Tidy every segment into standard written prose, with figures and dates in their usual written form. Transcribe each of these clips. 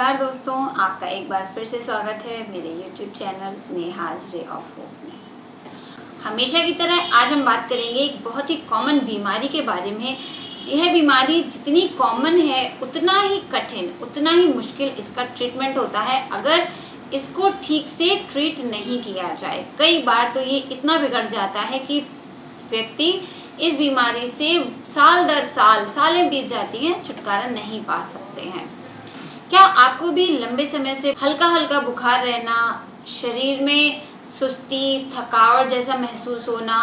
नमस्कार दोस्तों, आपका एक बार फिर से स्वागत है मेरे YouTube channel Neha's ray of hope में। हमेशा की तरह आज हम बात करेंगे एक बहुत ही कॉमन बीमारी के बारे में। यह बीमारी जितनी कॉमन है उतना ही कठिन, उतना ही मुश्किल इसका ट्रीटमेंट होता है अगर इसको ठीक से ट्रीट नहीं किया जाए। कई बार तो ये इतना बिगड़ जाता है कि व्यक्ति इस बीमारी से साल दर साल सालें बीत जाती हैं, छुटकारा नहीं पा सकते हैं। क्या आपको भी लंबे समय से हल्का हल्का बुखार रहना, शरीर में सुस्ती, थकावट जैसा महसूस होना,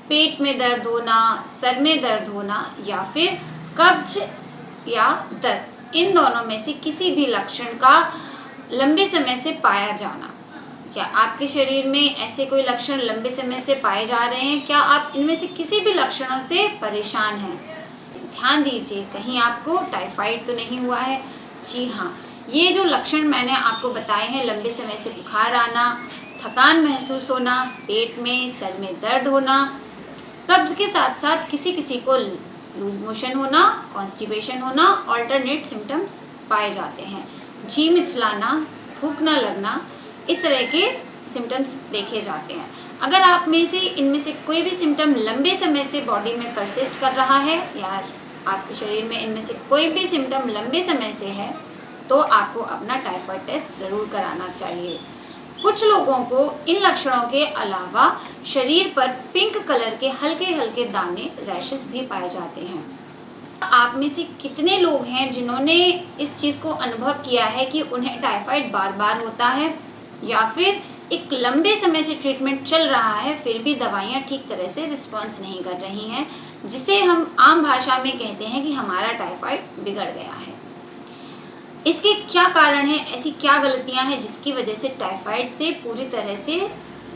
पेट में दर्द होना, सर में दर्द होना या फिर कब्ज या दस्त, इन दोनों में से किसी भी लक्षण का लंबे समय से पाया जाना? क्या आपके शरीर में ऐसे कोई लक्षण लंबे समय से पाए जा रहे हैं? क्या आप इनमें से किसी भी लक्षणों से परेशान हैं? ध्यान दीजिए, कहीं आपको टाइफाइड तो नहीं हुआ है। जी हाँ, ये जो लक्षण मैंने आपको बताए हैं, लंबे समय से बुखार आना, थकान महसूस होना, पेट में सर में दर्द होना, कब्ज के साथ साथ किसी किसी को लूज मोशन होना, कॉन्स्टिपेशन होना, ऑल्टरनेट सिम्टम्स पाए जाते हैं। जी मिचलाना, भूख न लगना, इस तरह के सिम्टम्स देखे जाते हैं। अगर आप में से इनमें से कोई भी सिम्टम लंबे समय से बॉडी में परसिस्ट कर रहा है या आपके शरीर में इनमें से कोई भी सिम्टम लंबे समय से है तो आपको अपना टाइफाइड टेस्ट ज़रूर कराना चाहिए। कुछ लोगों को इन लक्षणों के अलावा शरीर पर पिंक कलर के हल्के हल्के दाने, रैशेस भी पाए जाते हैं। आप में से कितने लोग हैं जिन्होंने इस चीज़ को अनुभव किया है कि उन्हें टाइफाइड बार बार होता है या फिर एक लंबे समय से ट्रीटमेंट चल रहा है फिर भी दवाइयाँ ठीक तरह से रिस्पॉन्स नहीं कर रही हैं, जिसे हम आम भाषा में कहते हैं कि हमारा टाइफाइड बिगड़ गया है। इसके क्या कारण हैं? ऐसी क्या गलतियां हैं जिसकी वजह से टाइफाइड से पूरी तरह से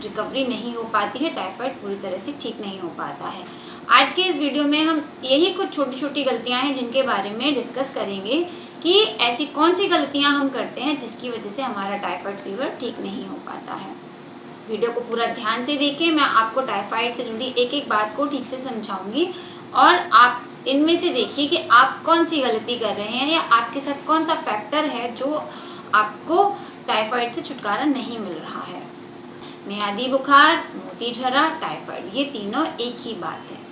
रिकवरी नहीं हो पाती है, टाइफाइड पूरी तरह से ठीक नहीं हो पाता है? आज के इस वीडियो में हम यही कुछ छोटी छोटी गलतियां हैं जिनके बारे में डिस्कस करेंगे कि ऐसी कौन सी गलतियां हम करते हैं जिसकी वजह से हमारा टाइफाइड फीवर ठीक नहीं हो पाता है। वीडियो को पूरा ध्यान से देखें, मैं आपको टाइफाइड से जुड़ी एक एक बात को ठीक से समझाऊंगी और आप इनमें से देखिए कि आप कौन सी गलती कर रहे हैं या आपके साथ कौन सा फैक्टर है जो आपको टाइफाइड से छुटकारा नहीं मिल रहा है। मियादी बुखार, मोती झरा, टाइफाइड, ये तीनों एक ही बात है।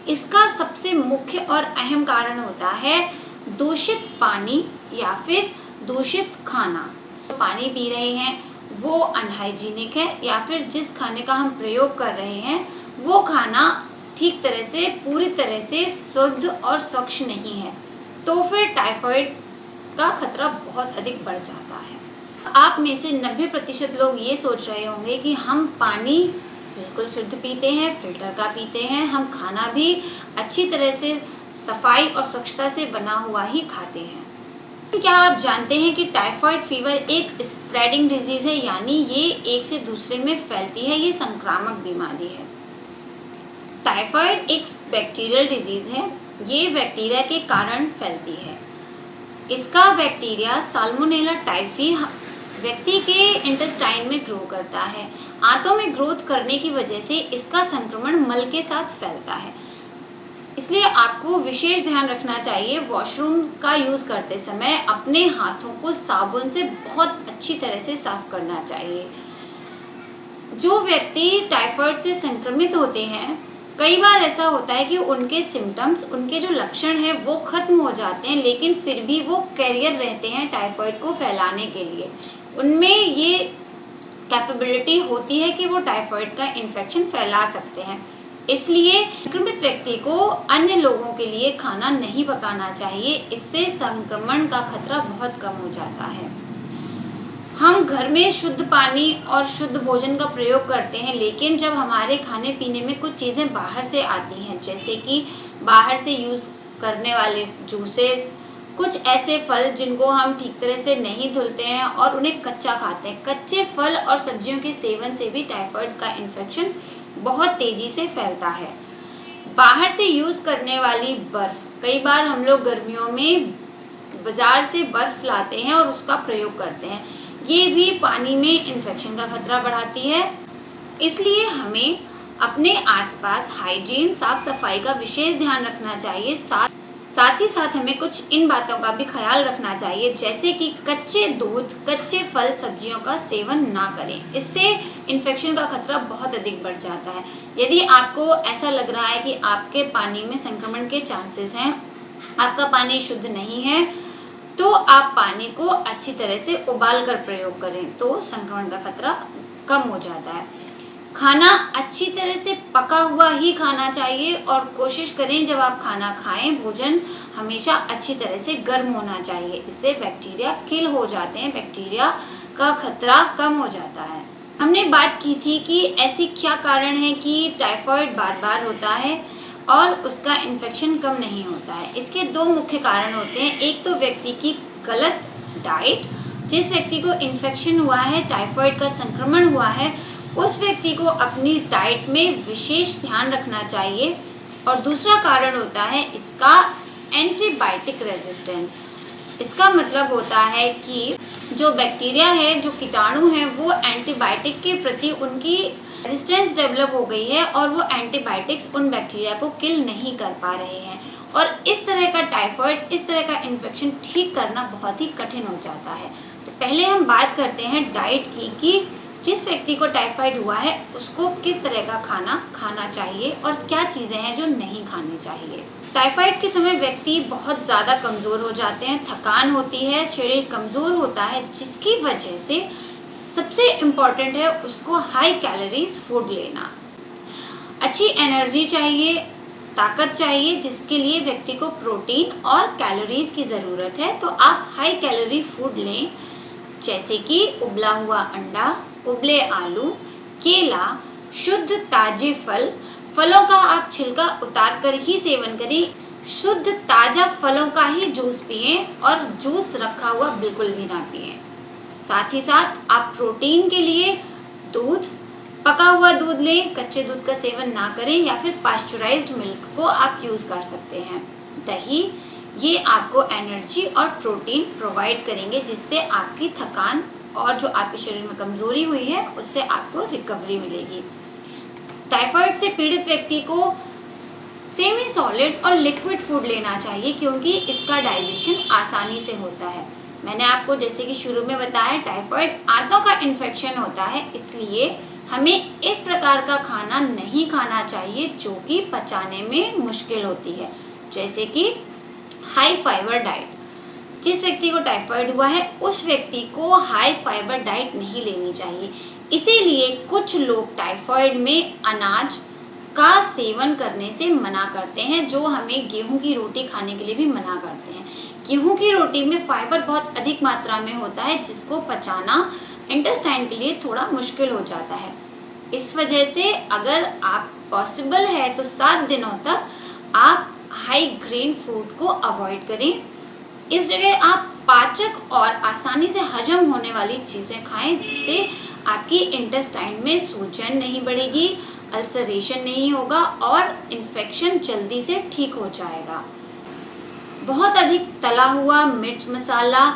इसका सबसे मुख्य और अहम कारण होता है दूषित पानी या फिर दूषित खाना। पानी पी रहे हैं वो अनहाइजीनिक है या फिर जिस खाने का हम प्रयोग कर रहे हैं वो खाना ठीक तरह से, पूरी तरह से शुद्ध और स्वच्छ नहीं है, तो फिर टाइफाइड का खतरा बहुत अधिक बढ़ जाता है। आप में से 90% लोग ये सोच रहे होंगे कि हम पानी बिल्कुल शुद्ध पीते हैं, फिल्टर का पीते हैं, हम खाना भी अच्छी तरह से सफाई और स्वच्छता से बना हुआ ही खाते हैं। क्या आप जानते हैं कि टाइफाइड फीवर एक स्प्रेडिंग डिजीज़ है, यानी ये एक से दूसरे में फैलती है, ये संक्रामक बीमारी है। टाइफाइड एक बैक्टीरियल डिजीज़ है, ये बैक्टीरिया के कारण फैलती है। इसका बैक्टीरिया साल्मोनेला टाइफी व्यक्ति के इंटेस्टाइन में ग्रो करता है। आंतों में ग्रोथ करने की वजह से इसका संक्रमण मल के साथ फैलता है, इसलिए आपको विशेष ध्यान रखना चाहिए। वॉशरूम का यूज़ करते समय अपने हाथों को साबुन से बहुत अच्छी तरह से साफ करना चाहिए। जो व्यक्ति टाइफाइड से संक्रमित होते हैं, कई बार ऐसा होता है कि उनके सिम्टम्स, उनके जो लक्षण हैं वो खत्म हो जाते हैं, लेकिन फिर भी वो कैरियर रहते हैं टाइफाइड को फैलाने के लिए। उनमें ये कैपेबिलिटी होती है कि वो टाइफाइड का इन्फेक्शन फैला सकते हैं। इसलिए संक्रमित व्यक्ति को अन्य लोगों के लिए खाना नहीं पकाना चाहिए, इससे संक्रमण का खतरा बहुत कम हो जाता है। हम घर में शुद्ध पानी और शुद्ध भोजन का प्रयोग करते हैं, लेकिन जब हमारे खाने पीने में कुछ चीज़ें बाहर से आती हैं, जैसे कि बाहर से यूज़ करने वाले जूसेस, कुछ ऐसे फल जिनको हम ठीक तरह से नहीं धुलते हैं और उन्हें कच्चा खाते हैं, कच्चे फल और सब्जियों के सेवन से भी टाइफाइड का इन्फेक्शन बहुत तेज़ी से फैलता है। बाहर से यूज़ करने वाली बर्फ़, कई बार हम लोग गर्मियों में बाज़ार से बर्फ़ लाते हैं और उसका प्रयोग करते हैं, ये भी पानी में इन्फेक्शन का खतरा बढ़ाती है। इसलिए हमें अपने आसपास हाइजीन, साफ सफाई का विशेष ध्यान रखना चाहिए। साथ ही साथ हमें कुछ इन बातों का भी ख्याल रखना चाहिए, जैसे कि कच्चे दूध, कच्चे फल, सब्जियों का सेवन ना करें। इससे इन्फेक्शन का खतरा बहुत अधिक बढ़ जाता है। यदि आपको ऐसा लग रहा है कि आपके पानी में संक्रमण के चांसेस हैं, आपका पानी शुद्ध नहीं है, तो आप पानी को अच्छी तरह से उबाल कर प्रयोग करें, तो संक्रमण का खतरा कम हो जाता है। खाना अच्छी तरह से पका हुआ ही खाना चाहिए और कोशिश करें जब आप खाना खाएं, भोजन हमेशा अच्छी तरह से गर्म होना चाहिए। इससे बैक्टीरिया किल हो जाते हैं, बैक्टीरिया का खतरा कम हो जाता है। हमने बात की थी कि ऐसी क्या कारण है कि टाइफाइड बार बार होता है और उसका इन्फेक्शन कम नहीं होता है। इसके दो मुख्य कारण होते हैं। एक तो व्यक्ति की गलत डाइट, जिस व्यक्ति को इन्फेक्शन हुआ है, टाइफाइड का संक्रमण हुआ है, उस व्यक्ति को अपनी डाइट में विशेष ध्यान रखना चाहिए। और दूसरा कारण होता है इसका एंटीबायोटिक रेजिस्टेंस। इसका मतलब होता है कि जो बैक्टीरिया है, जो कीटाणु हैं, वो एंटीबायोटिक के प्रति उनकी रेजिस्टेंस डेवलप हो गई है और वो एंटीबायोटिक्स उन बैक्टीरिया को किल नहीं कर पा रहे हैं। और इस तरह का टाइफाइड, इस तरह का इन्फेक्शन ठीक करना बहुत ही कठिन हो जाता है। तो पहले हम बात करते हैं डाइट की, कि जिस व्यक्ति को टाइफाइड हुआ है उसको किस तरह का खाना खाना चाहिए और क्या चीज़ें हैं जो नहीं खानी चाहिए। टाइफाइड के समय व्यक्ति बहुत ज़्यादा कमज़ोर हो जाते हैं, थकान होती है, शरीर कमज़ोर होता है, जिसकी वजह से सबसे इम्पॉर्टेंट है उसको हाई कैलोरीज फूड लेना। अच्छी एनर्जी चाहिए, ताकत चाहिए, जिसके लिए व्यक्ति को प्रोटीन और कैलोरीज की ज़रूरत है। तो आप हाई कैलोरी फूड लें, जैसे कि उबला हुआ अंडा, उबले आलू, केला, शुद्ध ताजे फल। फलों का आप छिलका उतार कर ही सेवन करें। शुद्ध ताज़ा फलों का ही जूस पिएं और जूस रखा हुआ बिल्कुल भी ना पिएं। साथ ही साथ आप प्रोटीन के लिए दूध, पका हुआ दूध लें, कच्चे दूध का सेवन ना करें, या फिर पास्चराइज्ड मिल्क को आप यूज़ कर सकते हैं। दही, ये आपको एनर्जी और प्रोटीन प्रोवाइड करेंगे, जिससे आपकी थकान और जो आपके शरीर में कमज़ोरी हुई है उससे आपको रिकवरी मिलेगी। टाइफाइड से पीड़ित व्यक्ति को सेमी सॉलिड और लिक्विड फूड लेना चाहिए, क्योंकि इसका डाइजेशन आसानी से होता है। मैंने आपको जैसे कि शुरू में बताया, टाइफाइड आंतों का इन्फेक्शन होता है, इसलिए हमें इस प्रकार का खाना नहीं खाना चाहिए जो कि पचाने में मुश्किल होती है, जैसे कि हाई फाइबर डाइट। जिस व्यक्ति को टाइफाइड हुआ है उस व्यक्ति को हाई फाइबर डाइट नहीं लेनी चाहिए। इसीलिए कुछ लोग टाइफाइड में अनाज का सेवन करने से मना करते हैं, जो हमें गेहूं की रोटी खाने के लिए भी मना करते हैं। गेहूं की रोटी में फाइबर बहुत अधिक मात्रा में होता है, जिसको पचाना इंटेस्टाइन के लिए थोड़ा मुश्किल हो जाता है। इस वजह से अगर आप पॉसिबल है तो 7 दिनों तक आप हाई ग्रेन फूड को अवॉइड करें। इस जगह आप पाचक और आसानी से हजम होने वाली चीज़ें खाएं, जिससे आपकी इंटेस्टाइन में सूजन नहीं बढ़ेगी, अल्सरेशन नहीं होगा और इन्फेक्शन जल्दी से ठीक हो जाएगा। बहुत अधिक तला हुआ, मिर्च मसाला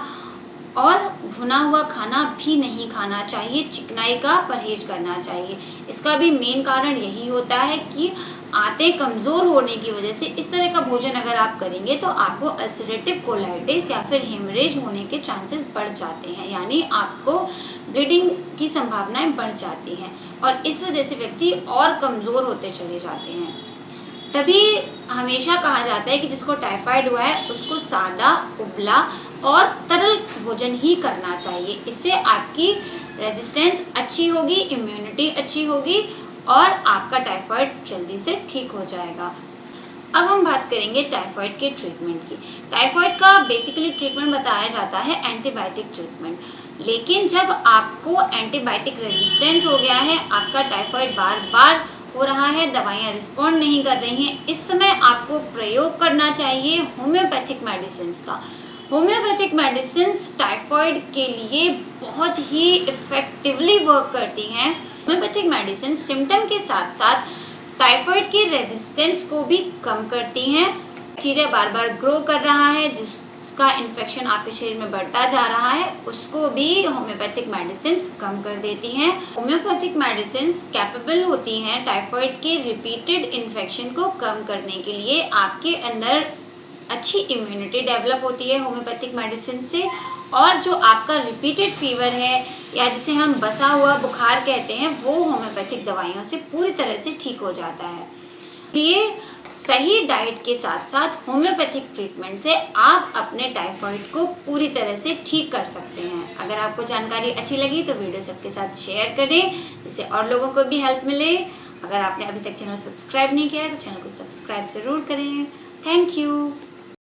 और भुना हुआ खाना भी नहीं खाना चाहिए। चिकनाई का परहेज करना चाहिए। इसका भी मेन कारण यही होता है कि आंतें कमज़ोर होने की वजह से इस तरह का भोजन अगर आप करेंगे तो आपको अल्सरेटिव कोलाइटिस या फिर हेमरेज होने के चांसेस बढ़ जाते हैं, यानी आपको ब्लीडिंग की संभावनाएं बढ़ जाती हैं और इस वजह से व्यक्ति और कमज़ोर होते चले जाते हैं। तभी हमेशा कहा जाता है कि जिसको टाइफाइड हुआ है उसको सादा, उबला और तरल भोजन ही करना चाहिए। इससे आपकी रेजिस्टेंस अच्छी होगी, इम्यूनिटी अच्छी होगी और आपका टाइफाइड जल्दी से ठीक हो जाएगा। अब हम बात करेंगे टाइफाइड के ट्रीटमेंट की। टाइफाइड का बेसिकली ट्रीटमेंट बताया जाता है एंटीबायोटिक ट्रीटमेंट, लेकिन जब आपको एंटीबायोटिक रेजिस्टेंस हो गया है, आपका टाइफाइड बार बार हो रहा है, दवाइयाँ रिस्पॉन्ड नहीं कर रही हैं, इस समय आपको प्रयोग करना चाहिए होम्योपैथिक मेडिसिन का। होम्योपैथिक मेडिसिन टाइफाइड के लिए बहुत ही इफ़ेक्टिवली वर्क करती हैं। होम्योपैथिक मेडिसिन सिम्टम के साथ साथ टाइफाइड की रेजिस्टेंस को भी कम करती हैं। बैक्टीरिया बार बार ग्रो कर रहा है, जिसका इन्फेक्शन आपके शरीर में बढ़ता जा रहा है, उसको भी होम्योपैथिक मेडिसिन कम कर देती हैं। होम्योपैथिक मेडिसिन कैपेबल होती हैं टाइफाइड के रिपीटेड इन्फेक्शन को कम करने के लिए। आपके अंदर अच्छी इम्यूनिटी डेवलप होती है होम्योपैथिक मेडिसिन से, और जो आपका रिपीटेड फीवर है या जिसे हम बसा हुआ बुखार कहते हैं वो होम्योपैथिक दवाइयों से पूरी तरह से ठीक हो जाता है। इसलिए सही डाइट के साथ साथ होम्योपैथिक ट्रीटमेंट से आप अपने टाइफाइड को पूरी तरह से ठीक कर सकते हैं। अगर आपको जानकारी अच्छी लगी तो वीडियो सबके साथ शेयर करें जिससे और लोगों को भी हेल्प मिले। अगर आपने अभी तक चैनल सब्सक्राइब नहीं किया है तो चैनल को सब्सक्राइब ज़रूर करें। Thank you.